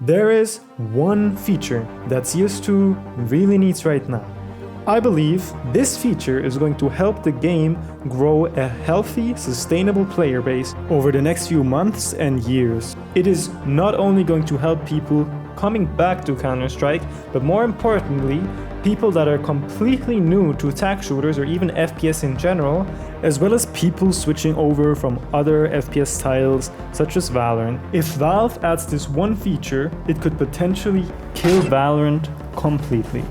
There is one feature that CS2 really needs right now. I believe this feature is going to help the game grow a healthy, sustainable player base over the next few months and years. It is not only going to help people coming back to Counter-Strike, but more importantly, people that are completely new to attack shooters or even FPS in general, as well as people switching over from other FPS titles such as Valorant. If Valve adds this one feature, it could potentially kill Valorant completely.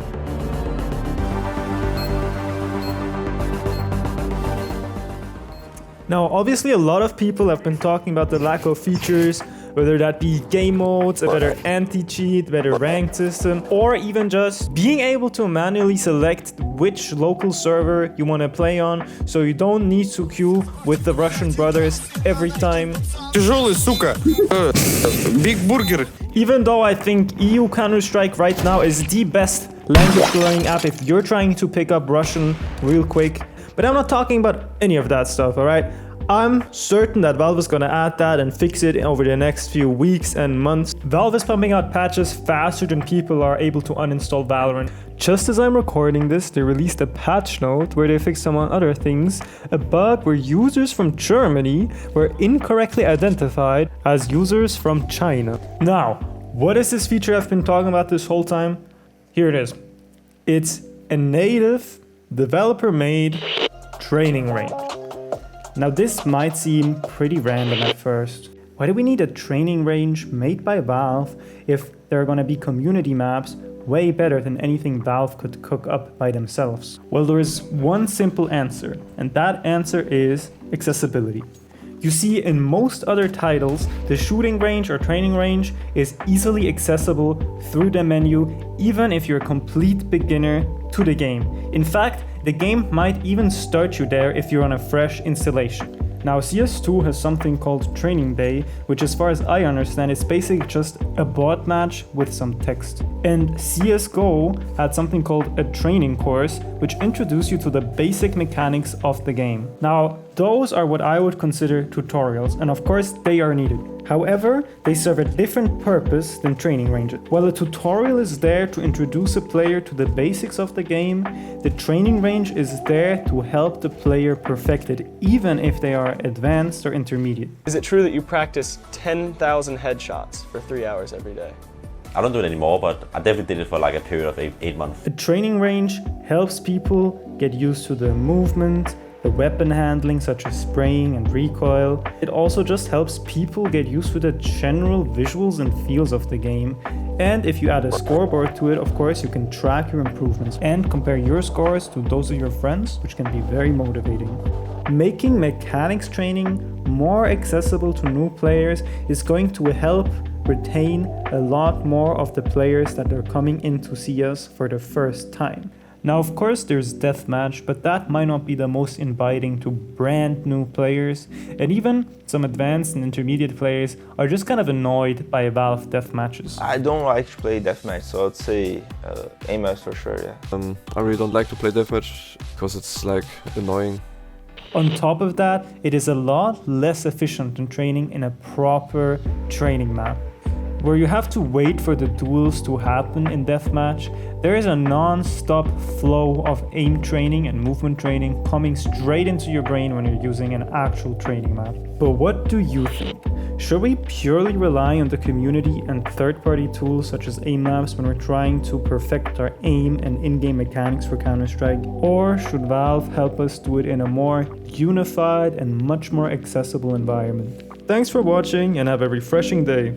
Now, obviously a lot of people have been talking about the lack of features, whether that be game modes, a better anti-cheat, better ranked system, or even just being able to manually select which local server you want to play on, so you don't need to queue with the Russian brothers every time. Тяжелый, сука! Big Burger! Even though I think EU Counter-Strike right now is the best language learning app if you're trying to pick up Russian real quick. But I'm not talking about any of that stuff, alright? I'm certain that Valve is gonna add that and fix it over the next few weeks and months. Valve is pumping out patches faster than people are able to uninstall Valorant. Just as I'm recording this, they released a patch note where they fixed, among other things, a bug where users from Germany were incorrectly identified as users from China. Now, what is this feature I've been talking about this whole time? Here it is. It's a native, developer-made training range. Now this might seem pretty random at first. Why do we need a training range made by Valve if there are gonna be community maps way better than anything Valve could cook up by themselves? Well, there is one simple answer, and that answer is accessibility. You see, in most other titles, the shooting range or training range is easily accessible through the menu, even if you're a complete beginner to the game. In fact, the game might even start you there if you're on a fresh installation. Now, CS2 has something called Training Day, which as far as I understand is basically just a bot match with some text. And CSGO had something called a training course, which introduced you to the basic mechanics of the game. Now, those are what I would consider tutorials, and of course they are needed. However, they serve a different purpose than training ranges. While a tutorial is there to introduce a player to the basics of the game, the training range is there to help the player perfect it, even if they are advanced or intermediate. Is it true that you practice 10,000 headshots for 3 hours every day? I don't do it anymore, but I definitely did it for like a period of eight months. A training range helps people get used to the movement, the weapon handling such as spraying and recoil. It also just helps people get used to the general visuals and feels of the game. And if you add a scoreboard to it, of course, you can track your improvements and compare your scores to those of your friends, which can be very motivating. Making mechanics training more accessible to new players is going to help retain a lot more of the players that are coming in to see us for the first time. Now, of course, there's deathmatch, but that might not be the most inviting to brand new players, and even some advanced and intermediate players are just kind of annoyed by Valve deathmatches. I don't like to play deathmatch, so I'd say AMS for sure, yeah. I really don't like to play deathmatch because it's like annoying. On top of that, it is a lot less efficient than training in a proper training map. Where you have to wait for the duels to happen in deathmatch, there is a non-stop flow of aim training and movement training coming straight into your brain when you're using an actual training map. But what do you think? Should we purely rely on the community and third-party tools such as aim maps when we're trying to perfect our aim and in-game mechanics for Counter-Strike? Or should Valve help us do it in a more unified and much more accessible environment? Thanks for watching and have a refreshing day.